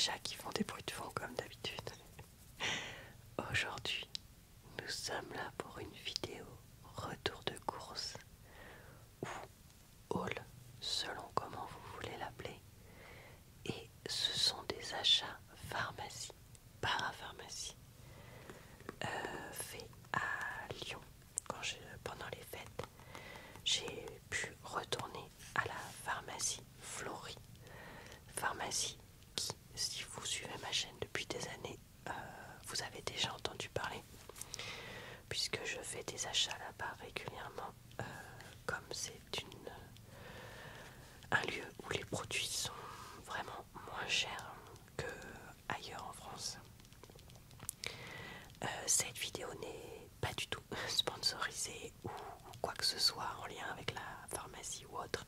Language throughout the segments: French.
chats qui font des bruits de fond comme d'habitude. Aujourd'hui, nous sommes là pour une vidéo retour de course ou haul selon comment vous voulez l'appeler. Et ce sont des achats pharmacie, parapharmacie, faits à Lyon. Pendant les fêtes, j'ai pu retourner à la pharmacie Flory. Pharmacie qui, si vous suivez ma chaîne depuis des années, vous avez déjà entendu parler, puisque je fais des achats là-bas régulièrement, comme c'est un lieu où les produits sont vraiment moins chers qu'ailleurs en France. Cette vidéo n'est pas du tout sponsorisée ou quoi que ce soit en lien avec la pharmacie ou autre.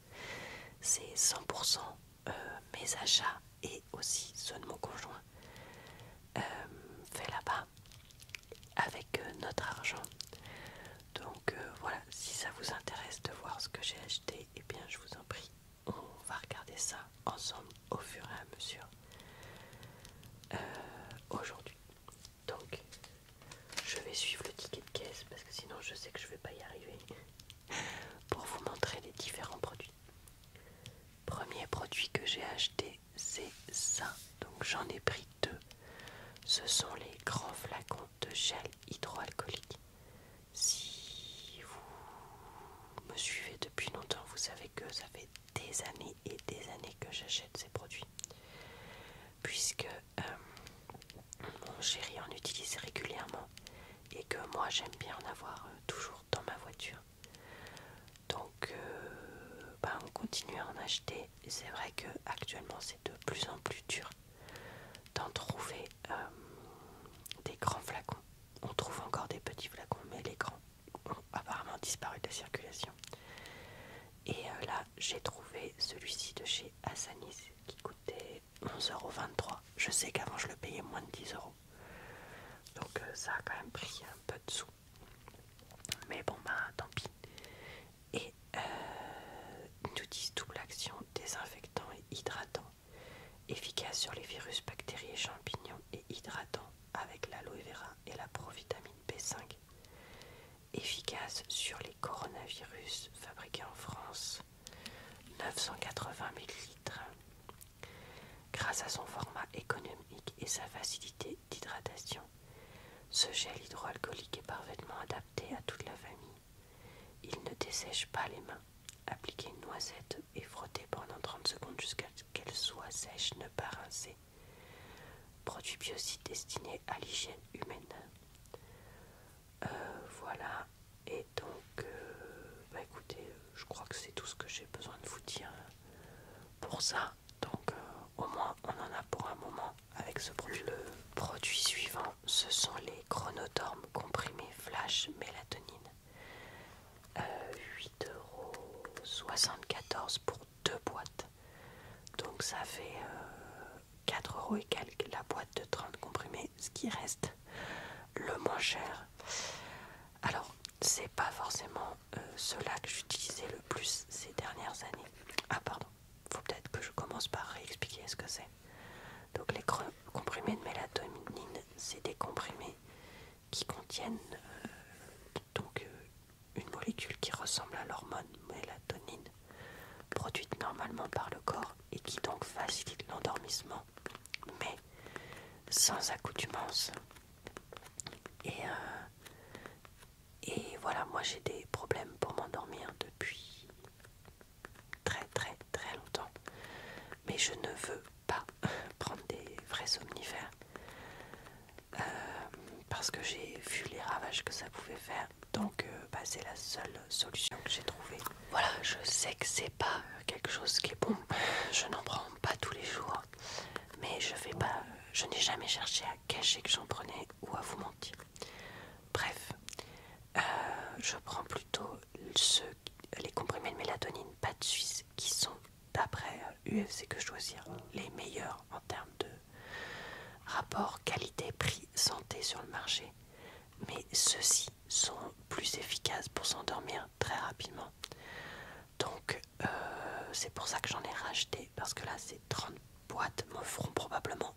C'est 100% mes achats et aussi ceux de mon conjoint fait là-bas avec notre argent. Donc voilà, si ça vous intéresse de voir ce que j'ai acheté, eh bien je vous en prie, on va regarder ça ensemble au fur et à mesure aujourd'hui. Donc je vais suivre le ticket de caisse parce que sinon je sais que je vais pas y arriver pour vous montrer les différents produits. Premier produit que j'ai acheté, c'est ça. Donc j'en ai pris deux. Ce sont les grands flacons de gel hydroalcoolique. Si vous me suivez depuis longtemps, vous savez que ça fait des années et des années que j'achète ces produits, puisque mon chéri en utilise régulièrement et que moi j'aime bien en avoir toujours dans ma voiture. Donc on continue à en acheter. Et c'est vrai que actuellement c'est de plus en plus dur d'en trouver des grands flacons. On trouve encore des petits flacons, mais les grands ont apparemment disparu de la circulation. Et là j'ai trouvé celui-ci de chez Assanis qui coûtait 11,23 €. Je sais qu'avant je le payais moins de 10 €. Donc ça a quand même pris un peu de sous. Mais bon tant pis. Et ils nous disent double action, désinfectant et hydratant, efficace sur les virus, bactéries et champignons et hydratant avec l'aloe vera et la provitamine B5, efficace sur les coronavirus, fabriqué en France, 980 ml. Grâce à son format économique et sa facilité d'hydratation, ce gel hydroalcoolique est parfaitement adapté à toute la famille. Il ne dessèche pas les mains. Appliquez une noisette et frottez pendant 30 secondes jusqu'à ce qu'elle soit sèche, ne pas rincer. Produit biocide destiné à l'hygiène humaine. Voilà. Et donc, écoutez, je crois que c'est tout ce que j'ai besoin de vous dire pour ça. Donc, au moins, on en a pour un moment avec ce produit. Le produit suivant, ce sont les chronotormes comprimés flash mélatonine. 8,74 € pour 2 boîtes. Donc ça fait 4 € et quelques la boîte de 30 comprimés, ce qui reste le moins cher. Alors, c'est pas forcément ceux-là que j'utilisais le plus ces dernières années. Ah pardon, faut peut-être que je commence par réexpliquer ce que c'est. Donc les comprimés de mélatonine, c'est des comprimés qui contiennent une molécule qui ressemble à l'hormone mélatonine, produite normalement par le corps et qui donc facilite l'endormissement, mais sans accoutumance. Et voilà, moi j'ai des problèmes pour m'endormir depuis très très très longtemps, mais je ne veux pas prendre des vrais somnifères parce que j'ai vu les ravages que ça pouvait faire. Donc c'est la seule solution que j'ai trouvée. Voilà, je sais que c'est pas quelque chose qui est bon, je n'en prends pas tous les jours, mais je n'ai jamais cherché à cacher que j'en prenais ou à vous mentir. Bref, je prends plutôt les comprimés de mélatonine pâte suisse qui sont, d'après UFC Que Choisir, les meilleurs en termes de rapport qualité-prix santé sur le marché. Mais ceux-ci sont plus efficaces pour s'endormir très rapidement. Donc c'est pour ça que j'en ai racheté, parce que là ces 30 boîtes me feront probablement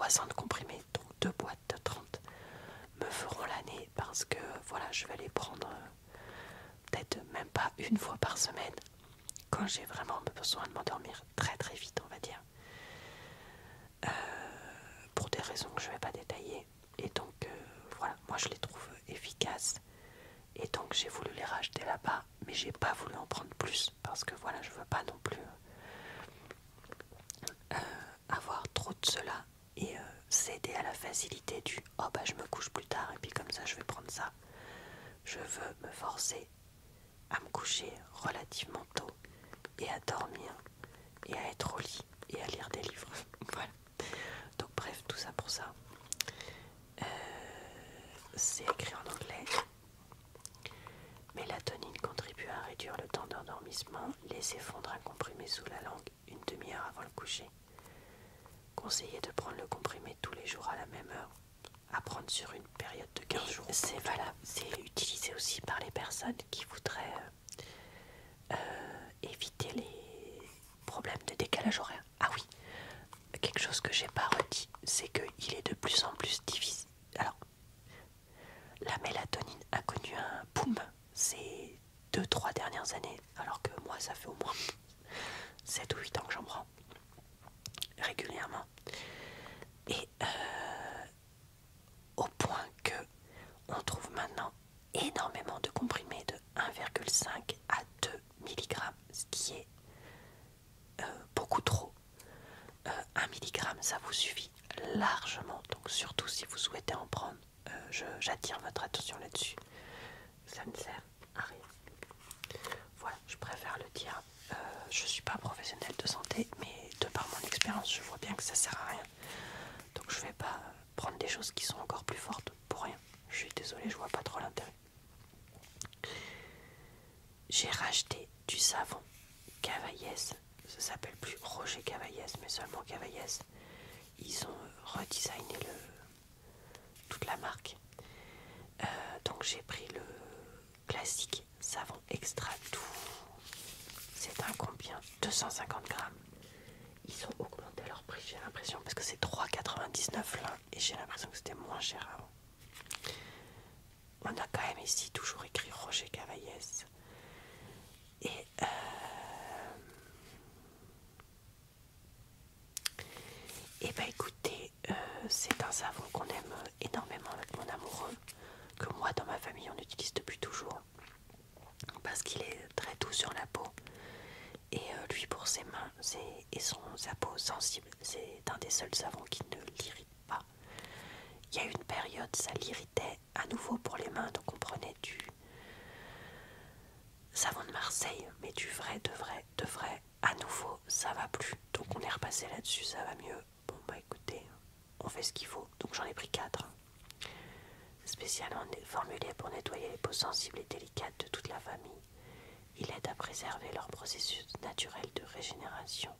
60 comprimés, donc 2 boîtes de 30 me feront l'année parce que voilà, je vais les prendre peut-être même pas une fois par semaine quand j'ai vraiment besoin de m'endormir très très vite, on va dire, pour des raisons que je ne vais pas détailler. Et donc voilà, moi je les trouve efficaces et donc j'ai voulu les racheter là-bas, mais j'ai pas voulu en prendre plus parce que voilà, je veux pas non plus avoir trop de cela et céder à la facilité du oh bah je me couche plus tard et puis comme ça je vais prendre ça. Je veux me forcer à me coucher relativement tôt et à dormir et à être au lit et à lire des livres. Voilà. Donc bref, tout ça pour ça. C'est écrit en anglais. Mélatonine contribue à réduire le temps d'endormissement. Laissez fondre un comprimé sous la langue une demi-heure avant le coucher. Conseillez de prendre le comprimé tous les jours à la même heure, à prendre sur une période de 15 jours. C'est valable, c'est utilisé aussi par les personnes qui voudraient éviter les problèmes de décalage horaire. Ah oui, quelque chose que j'ai pas redit, c'est qu'il est de plus en plus difficile. Alors, la mélatonine a connu un boom ces 2-3 dernières années, alors que moi ça fait au moins 7 ou 8 ans que j'en prends régulièrement. Et au point que on trouve maintenant énormément de comprimés de 1,5 à 2 mg, ce qui est beaucoup trop. 1 mg ça vous suffit largement, donc surtout si vous souhaitez en prendre, j'attire votre attention là-dessus. Ça ne sert à rien. Voilà, je préfère le dire. Je suis pas professionnelle de santé, mais de par mon expérience, je vois bien que ça sert à rien. Donc je vais pas prendre des choses qui sont encore plus fortes pour rien. Je suis désolée, je vois pas trop l'intérêt. J'ai racheté du savon Cavaillès. Ça s'appelle plus Roger Cavaillès, mais seulement Cavaillès. Ils ont redesigné toute la marque. Donc j'ai pris le classique savon extra doux. C'est un combien? 250 grammes. Ils ont augmenté leur prix, j'ai l'impression, parce que c'est 3,99 là, et j'ai l'impression que c'était moins cher avant. On a quand même ici toujours écrit Roger Cavaillès. Et bah écoutez, c'est un savon qu'on aime énormément avec mon amoureux, que moi dans ma famille on utilise depuis toujours, parce qu'il est très doux sur la peau. Et lui pour ses mains et sa peau sensible, c'est un des seuls savons qui ne l'irrite pas. Il y a une période ça l'irritait à nouveau pour les mains, donc on prenait du savon de Marseille, mais du vrai, de vrai, à nouveau ça va plus. Donc on est repassé là-dessus, ça va mieux. Bon bah écoutez, on fait ce qu'il faut. Donc j'en ai pris 4. Spécialement formulé pour nettoyer les peaux sensibles et délicates de toute la famille. Il aide à préserver leur processus naturel de régénération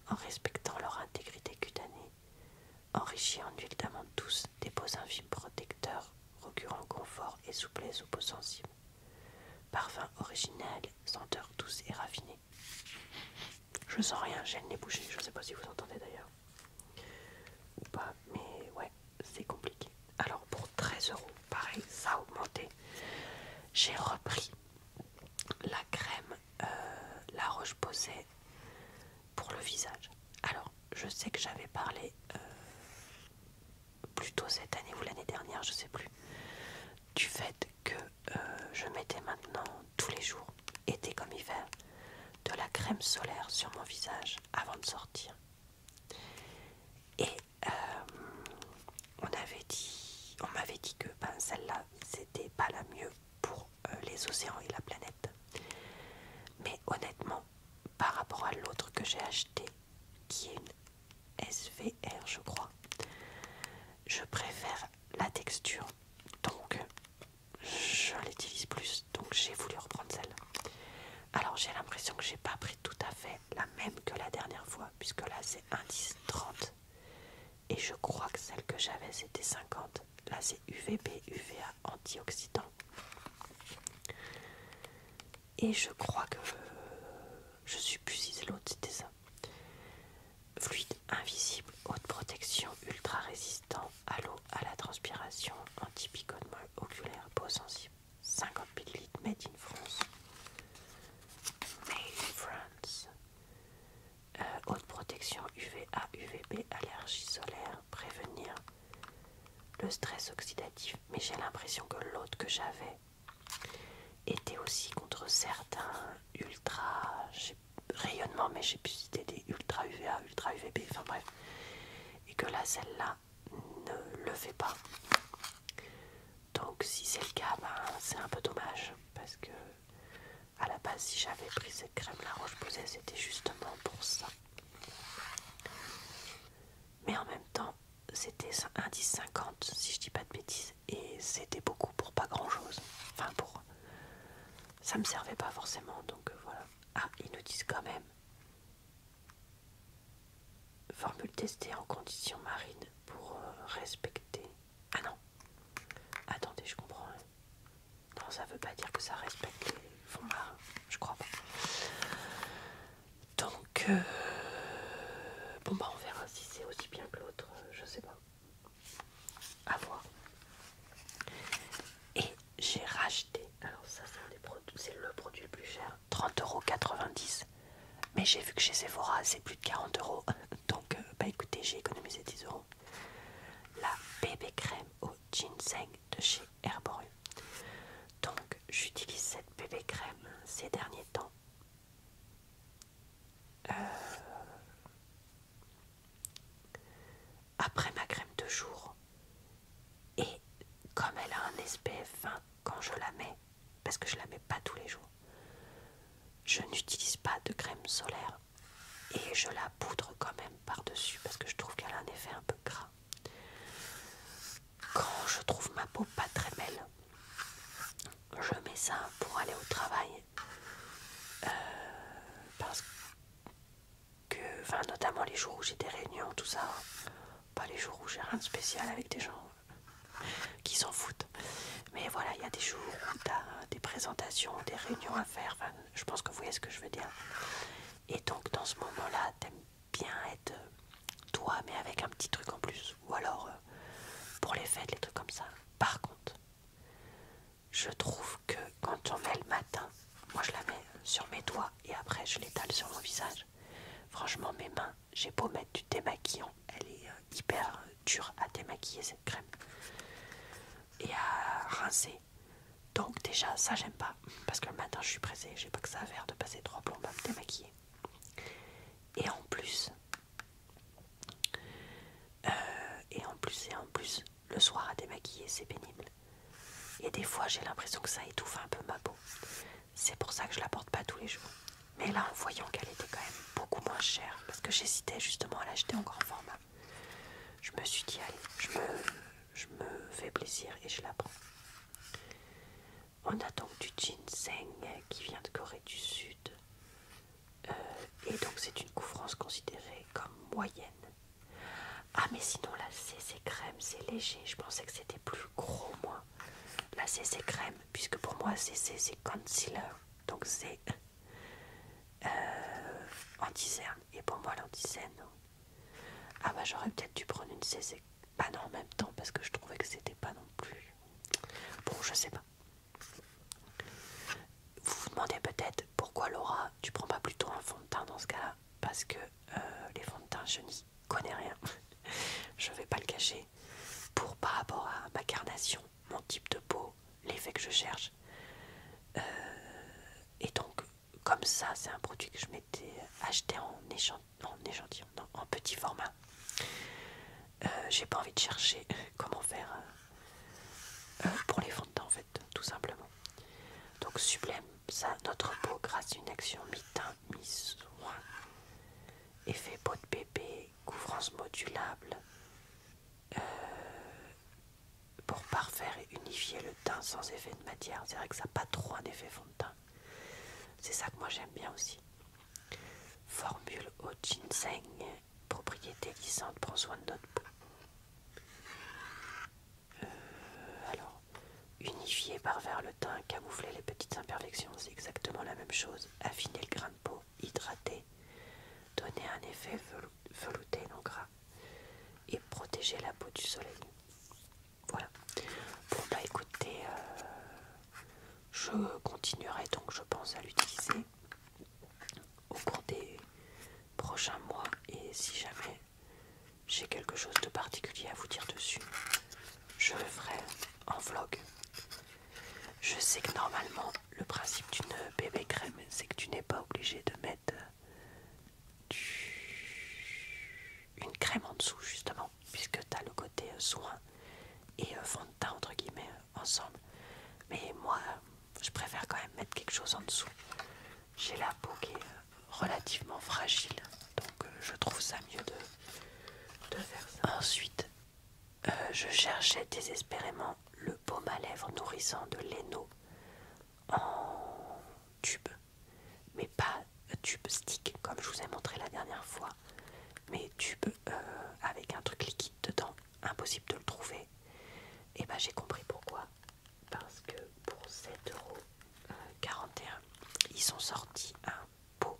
en respectant leur intégrité cutanée. Enrichi en huile d'amande douce, dépose un film protecteur, procurant confort et souplesse aux peaux sensibles. Parfum original, senteur douce et raffinée. Je sens rien, j'ai le nez bouché, je sais pas si vous entendez d'ailleurs. Ou pas, mais ouais, c'est compliqué. Alors pour 13 €, pareil, ça a augmenté. J'ai repris la crème La Roche-Posay pour le visage. Alors, je sais que j'avais parlé plutôt cette année ou l'année dernière, je sais plus, du fait que je mettais maintenant tous les jours, été comme hiver, de la crème solaire sur mon visage avant de sortir. Et on m'avait dit que celle-là, c'était pas la mieux pour les océans et la planète. Mais honnêtement, par rapport à l'autre que j'ai acheté, qui est une SVR, je crois, je préfère la texture. Donc, je l'utilise plus. Donc, j'ai voulu reprendre celle-là. Alors, j'ai l'impression que j'ai pas pris tout à fait la même que la dernière fois, puisque là, c'est indice 30. Et je crois que celle que j'avais, c'était 50. Là, c'est UVB, UVA, antioxydant. Et je crois que je suppose que l'autre, c'était ça. Fluide invisible, haute protection, ultra je sais plus si c'était des Ultra UVA, Ultra UVB, enfin bref. Et que là, celle-là ne le fait pas. Donc si c'est le cas, ben, c'est un peu dommage. Parce que à la base, si j'avais pris cette crème La Roche-Posay, c'était justement pour ça. Mais en même temps, c'était 1,10,50 si je dis pas de bêtises. Et c'était beaucoup pour pas grand chose. Enfin pour... Ça me servait pas forcément, donc voilà. Ah, ils nous disent quand même. Formule testée en conditions marines pour respecter... Ah non. Attendez, je comprends. Non, ça veut pas dire que ça respecte les fonds marins. Je crois pas. Donc... Bon bah on verra si c'est aussi bien que l'autre. Je sais pas. À voir. Et j'ai racheté... Alors ça c'est le produit le plus cher. 30,90 €. Mais j'ai vu que chez Sephora c'est plus de 40 €. Donc bah écoutez, j'ai économisé 10 €. La bébé crème au ginseng de chez Herborium. Donc j'utilise cette bébé crème ces derniers temps. Après ma crème de jour. Et comme elle a un SPF 20 quand je la mets, parce que je la mets pas tous les jours, je n'utilise pas de crème solaire. Et je la poudre quand même par-dessus parce que je trouve qu'elle a un effet un peu gras. Quand je trouve ma peau pas très belle, je mets ça pour aller au travail. Parce que, enfin, notamment les jours où j'ai des réunions, tout ça. Pas les jours où j'ai rien de spécial avec des gens qui s'en foutent. Mais voilà, il y a des jours où tu as des présentations, des réunions à faire. Enfin, je pense que vous voyez ce que je veux dire. Et donc, dans ce moment-là, t'aimes bien être toi, mais avec un petit truc en plus. Ou alors, pour les fêtes, les trucs comme ça. Par contre, je trouve que quand j'en mets le matin, moi je la mets sur mes doigts et après je l'étale sur mon visage. Franchement, mes mains, j'ai beau mettre du démaquillant, elle est hyper dure à démaquiller cette crème et à rincer. Donc déjà, ça j'aime pas, parce que le matin je suis pressée, j'ai pas que ça à faire de passer 3 plombes à me démaquiller. Et en plus, le soir à démaquiller c'est pénible. Et des fois j'ai l'impression que ça étouffe un peu ma peau. C'est pour ça que je la porte pas tous les jours. Mais là, en voyant qu'elle était quand même beaucoup moins chère, parce que j'hésitais justement à l'acheter en grand format, je me suis dit, allez, je me fais plaisir et je la prends. On a donc du ginseng qui vient de Corée du Sud. Et donc c'est une couvrance considérée comme moyenne. Ah mais sinon la CC crème c'est léger, je pensais que c'était plus gros moi. La CC crème, puisque pour moi CC c'est concealer, donc c'est anti-cerne, et pour moi l'anti-cerne, ah bah j'aurais peut-être dû prendre une CC, bah non en même temps parce que je trouvais que c'était pas non plus, bon je sais pas. Vous vous demandez peut-être pourquoi Laura tu prends pas plutôt un fond de teint dans ce cas-là, parce que les fonds de teint je n'y connais rien, je vais pas le cacher, par rapport à ma carnation, mon type de peau, l'effet que je cherche. Et donc, comme ça, c'est un produit que je m'étais acheté en échantillon, non, en petit format. J'ai pas envie de chercher comment faire pour les fonds de teint en fait, tout simplement. Donc sublime ça notre peau grâce à une action mi-teint, mi-soin. Effet peau de bébé, couvrance modulable. Pour parfaire et unifier le teint sans effet de matière. C'est vrai que ça n'a pas trop un effet fond de teint. C'est ça que moi j'aime bien aussi. Formule au ginseng, propriété lissante, prend soin de notre peau. Alors, unifier par vers le teint, camoufler les petites imperfections, c'est exactement la même chose. Affiner le grain de peau, hydrater, donner un effet velouté non gras et protéger la peau du soleil. Voilà. Bon bah écoutez, je continuerai donc je pense à l'utiliser au cours des prochains mois et si jamais j'ai quelque chose de particulier à vous dire dessus, je le ferai en vlog. Je sais que normalement le principe d'une bébé crème c'est que tu n'es pas obligé de mettre dessous justement, puisque tu as le côté soin et fond de teint entre guillemets ensemble. Mais moi, je préfère quand même mettre quelque chose en dessous. J'ai la peau qui est relativement fragile, donc je trouve ça mieux de faire ça. Ensuite, je cherchais désespérément le baume à lèvres nourrissant de Leno en tube, mais pas tube stick comme je vous ai montré la dernière fois, mais tube avec un truc liquide dedans. Impossible de le trouver. Et bah j'ai compris pourquoi. Parce que pour 7,41 €, ils sont sortis un pot.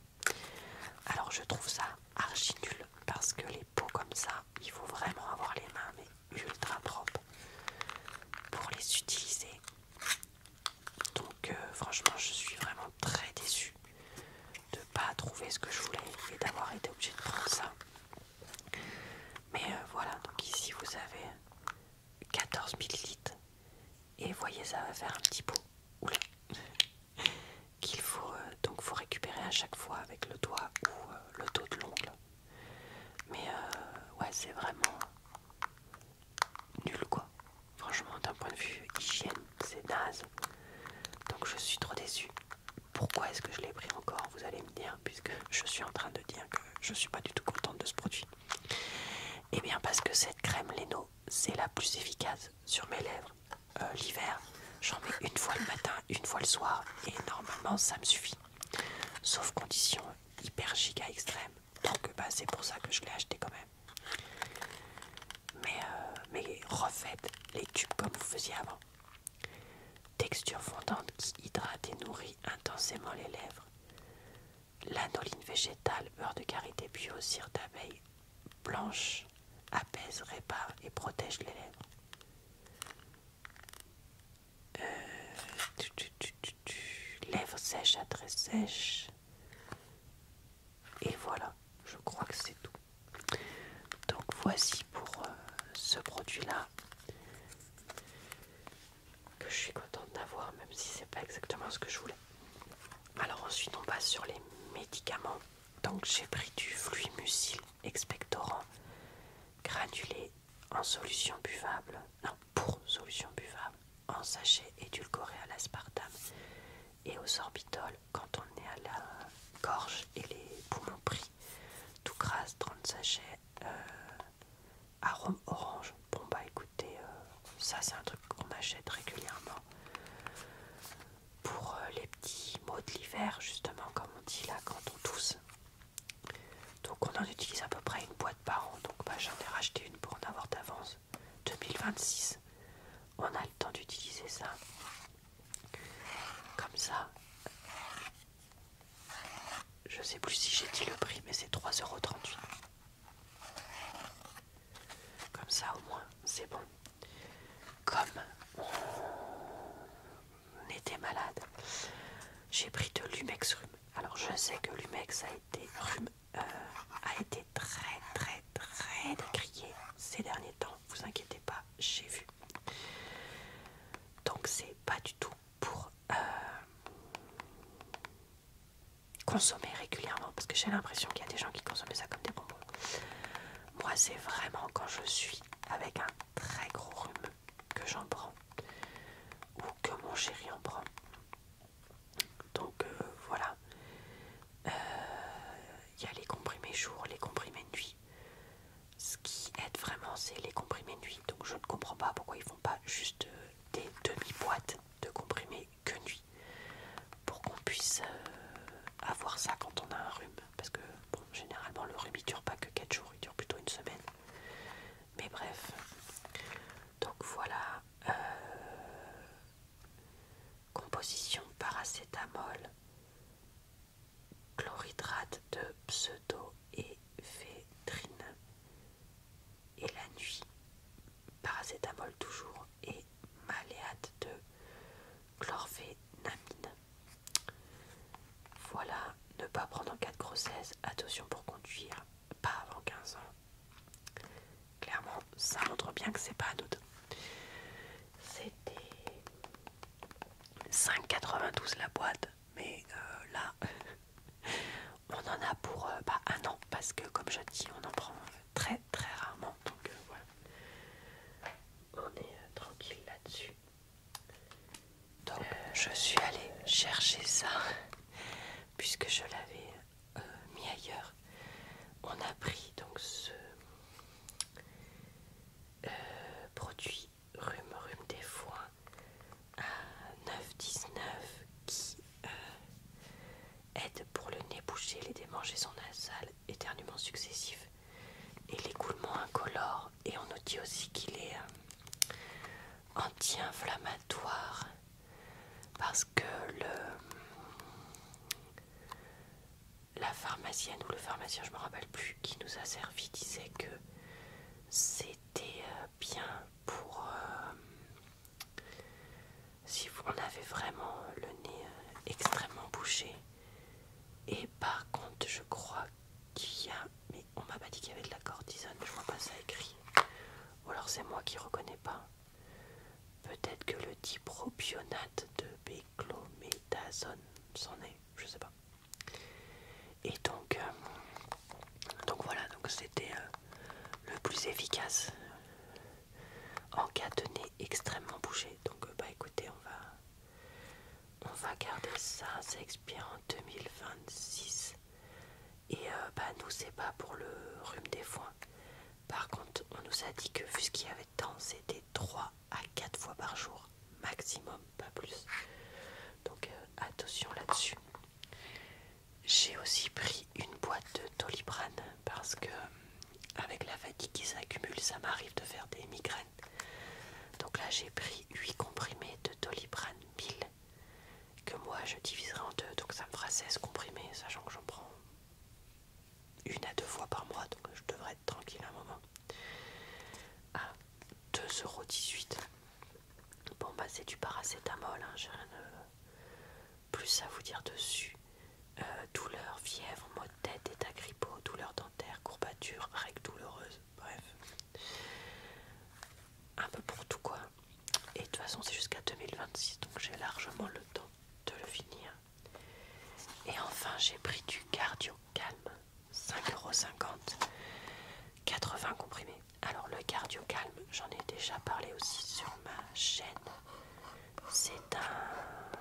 Alors je trouve ça archi nul parce que les pots comme ça, il faut vraiment avoir les mains mais ultra propres pour les utiliser. Donc franchement je suis vraiment très déçue de ne pas trouver ce que je voulais et d'avoir été obligée de prendre ça. Mais voilà, donc ici vous avez 14 millilitres et voyez ça va faire un petit pot. Oula. Qu'il faut donc faut récupérer à chaque fois avec le doigt ou le dos de l'ongle. Mais ouais, c'est vraiment nul quoi. Franchement, d'un point de vue hygiène, c'est naze. Donc je suis trop déçue. Pourquoi est-ce que je l'ai pris encore, vous allez me dire, puisque je suis en train de dire que je suis pas du tout contente de ce produit. Et bien parce que cette crème Leno, c'est la plus efficace sur mes lèvres. L'hiver, j'en mets une fois le matin, une fois le soir, et normalement ça me suffit. Sauf condition hyper giga extrême. Donc bah, c'est pour ça que je l'ai acheté quand même. Mais refaites les tubes comme vous faisiez avant. Texture fondante qui hydrate et nourrit intensément les lèvres. Lanoline végétale, beurre de karité bio, cire d'abeille blanche, apaise, répare et protège les lèvres. Lèvres sèches à très sèches. Et voilà, je crois que c'est tout. Donc voici pour ce produit-là que je suis contente d'avoir, même si c'est pas exactement ce que je voulais. Alors ensuite on passe sur les médicaments. Donc j'ai pris du Fluimucil expectorant granulé en solution buvable, non pour solution buvable, en sachet édulcoré à l'aspartame et au sorbitol quand on est à la gorge et les poumons pris. Tout grâce, 30 sachets, arôme orange. Bon bah écoutez, ça c'est un truc qu'on achète régulièrement pour les petits maux de l'hiver, justement comme on dit là quand on tousse. Donc on en utilise à peu près une boîte par an, donc bah, j'en ai racheté une pour en avoir d'avance. 2026, on a le temps d'utiliser ça. Comme ça, je sais plus si j'ai dit le prix, mais c'est 3,38 €. Comme ça au moins, c'est bon. Comme on était malade, j'ai pris de Lumex Rhume. Alors je sais que Lumex a été très décrié ces derniers temps. Vous inquiétez pas, j'ai vu. Donc c'est pas du tout pour consommer régulièrement, parce que j'ai l'impression qu'il y a des gens qui consomment ça comme des bonbons. Moi c'est vraiment quand je suis avec un très gros rhume que j'en prends, ou que mon chéri en prend. Donc voilà. Il y a les comprimés jour, les comprimés nuit. Ce qui aide vraiment, c'est les comprimés nuit. Donc je ne comprends pas pourquoi ils font pas juste des demi-boîtes de comprimés que nuit, pour qu'on puisse avoir ça quand on a un rhume. Parce que bon, généralement le rhume il dure pas que 4 jours, il dure plutôt une semaine. Mais bref. Donc voilà. Composition paracétamol, chlorhydrate de pseudoéphédrine et la nuit, paracétamol toujours et maléate de chlorphénamine. Voilà, ne pas prendre en cas de grossesse, attention pour conduire, pas avant 15 ans. Clairement, ça montre bien que c'est pas anodin. C'était 5,92 la boîte, mais là on en a pour un an, parce que comme je dis on en prend très rarement. ça, puisque je l'avais mis ailleurs. On a pris donc ce produit rhume des foins à 9,19 qui aide pour le nez bouché, les démangeaisons nasales, éternuements successifs et l'écoulement incolore. Et on nous dit aussi qu'il est anti-inflammatoire parce que la pharmacienne ou le pharmacien, je me rappelle plus, qui nous a servi disait que c'était bien pour si on avait vraiment le nez extrêmement bouché. Et par contre, je crois qu'il y a, mais on m'a pas dit qu'il y avait de la cortisone, je vois pas ça écrit. Ou alors c'est moi qui reconnais pas. Peut-être que le dipropionate de béclométasone s'en est, je sais pas. Et donc voilà, donc c'était le plus efficace en cas de nez extrêmement bouché. Donc bah écoutez, on va garder ça, ça expire en 2026. Et bah nous c'est pas pour le rhume des foins. Par contre on nous a dit que vu ce qu'il y avait dedans, c'était 3 à 4 fois par jour maximum, pas plus. Donc attention là-dessus. J'ai aussi pris une boîte de Doliprane parce que avec la fatigue qui s'accumule, ça m'arrive de faire des migraines. Donc là j'ai pris 8 comprimés de Doliprane 1000 que moi je diviserai en deux, donc ça me fera 16 comprimés, sachant que j'en prends 1 à 2 fois par mois, donc je devrais être tranquille un moment. À 2,18 €. Bon bah c'est du paracétamol, hein, j'ai rien de plus à vous dire dessus. Douleur, fièvre, maux de tête, état grippaux, douleur dentaire, courbature, règles douloureuses, bref. Un peu pour tout quoi. Et de toute façon c'est jusqu'à 2026, donc j'ai largement le temps de le finir. Et enfin j'ai pris du cardio calme, 5,50 €, 80 comprimés. Alors le cardio calme, j'en ai déjà parlé aussi sur ma chaîne. C'est un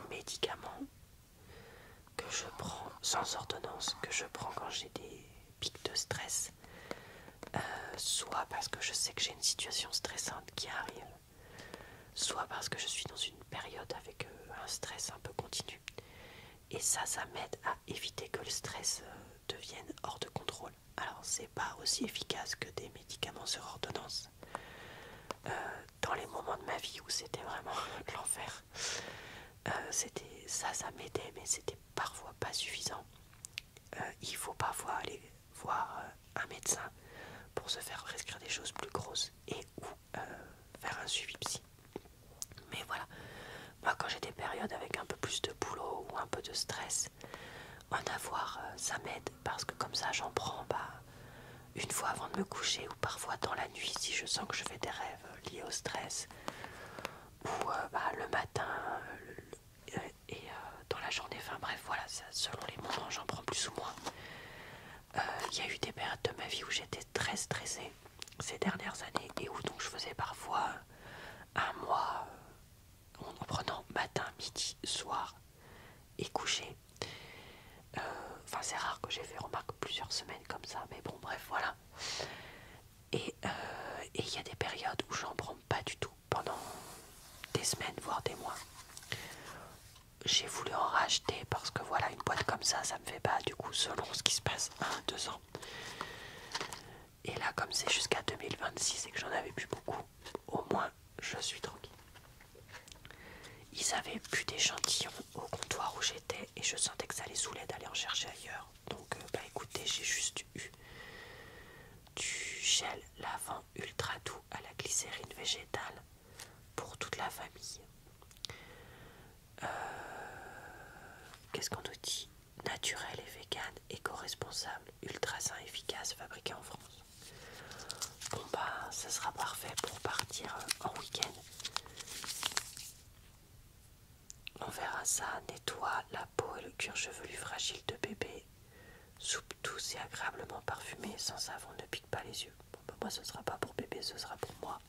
médicament que je prends sans ordonnance, que je prends quand j'ai des pics de stress, soit parce que je sais que j'ai une situation stressante qui arrive, soit parce que je suis dans une période avec un stress un peu continu. Et ça m'aide à éviter que le stress devienne hors de contrôle. Alors c'est pas aussi efficace que des médicaments sur ordonnance. Dans les moments de ma vie où c'était vraiment l'enfer, ça m'aidait, mais c'était parfois pas suffisant. Il faut parfois aller voir un médecin pour se faire prescrire des choses plus grosses et ou faire un suivi psy. Mais voilà, moi quand j'ai des périodes avec un peu plus de boulot ou un peu de stress, en avoir ça m'aide parce que comme ça j'en prends une fois avant de me coucher ou parfois dans la nuit si je sens que je fais des rêves liés au stress, ou le matin et dans la journée, enfin bref voilà, selon les moments j'en prends plus ou moins. Il y a eu des périodes de ma vie où j'étais très stressée ces dernières années et où donc je faisais parfois un mois en prenant matin, midi, soir et coucher. Enfin c'est rare que j'ai fait remarque plusieurs semaines comme ça, mais bon bref voilà. Et il y a des périodes où j'en prends pas du tout pendant des semaines voire des mois. J'ai voulu en racheter parce que voilà, une boîte comme ça me fait pas du coup selon ce qui se passe 1-2 ans. Et là comme c'est jusqu'à 2026 et que j'en avais plus beaucoup, au moins je suis tranquille. Ils avaient plus d'échantillons au comptoir où j'étais et je sentais que ça les saoulait d'aller en chercher ailleurs. Donc écoutez, j'ai juste eu du gel lavant ultra doux à la glycérine végétale pour toute la famille. Qu'est-ce qu'on nous dit? Naturel et vegan, éco-responsable, ultra sain, efficace, fabriqué en France. Bon ça sera parfait pour partir en week-end. On verra ça, nettoie la peau et le cuir chevelu fragile de bébé. Soupe douce et agréablement parfumée, sans savon, ne pique pas les yeux. Bon moi ce sera pas pour bébé, ce sera pour moi.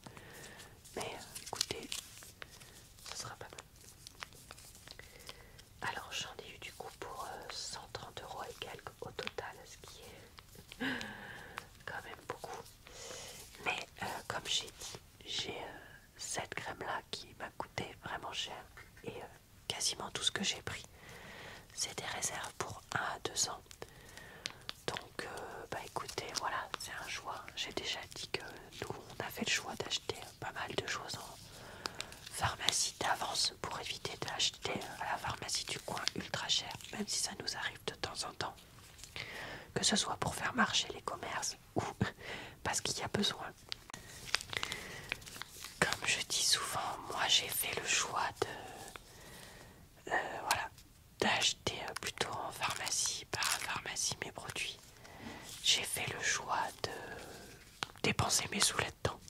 Mais écoutez, ce sera pas mal. quand même beaucoup. Mais comme j'ai dit, j'ai cette crème là qui m'a coûté vraiment cher. Et quasiment tout ce que j'ai pris, c'est des réserves pour 1 à 2 ans. Donc bah écoutez, voilà, c'est un choix. J'ai déjà dit que nous on a fait le choix d'acheter pas mal de choses en pharmacie d'avance pour éviter d'acheter à la pharmacie du coin ultra cher, même si ça nous arrive de temps en temps, que ce soit pour faire marcher les commerces ou parce qu'il y a besoin. Comme je dis souvent, moi j'ai fait le choix de voilà, d'acheter plutôt en pharmacie, parapharmacie mes produits. J'ai fait le choix de dépenser mes sous là-dedans.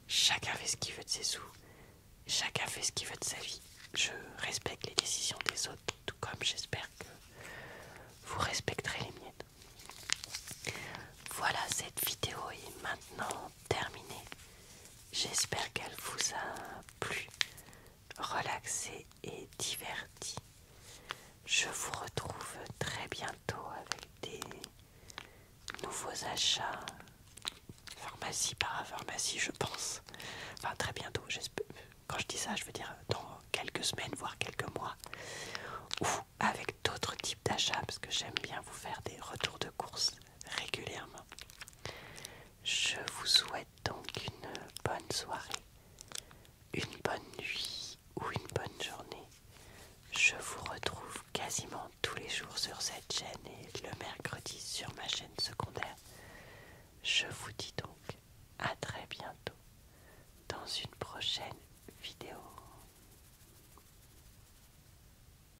Chacun fait ce qu'il veut de ses sous. Chacun fait ce qu'il veut de sa vie. Je respecte les décisions des autres, tout comme j'espère que vous respecterez les miennes. Voilà, cette vidéo est maintenant terminée. J'espère qu'elle vous a plu, relaxé et diverti. Je vous retrouve très bientôt avec des nouveaux achats. Pharmacie, parapharmacie, je pense. Enfin, très bientôt, j'espère. Quand je dis ça, je veux dire dans quelques semaines, voire quelques mois. Ou avec d'autres types d'achats, parce que j'aime bien vous faire des retours de course régulièrement. Je vous souhaite donc une bonne soirée, une bonne nuit ou une bonne journée. Je vous retrouve quasiment tous les jours sur cette chaîne et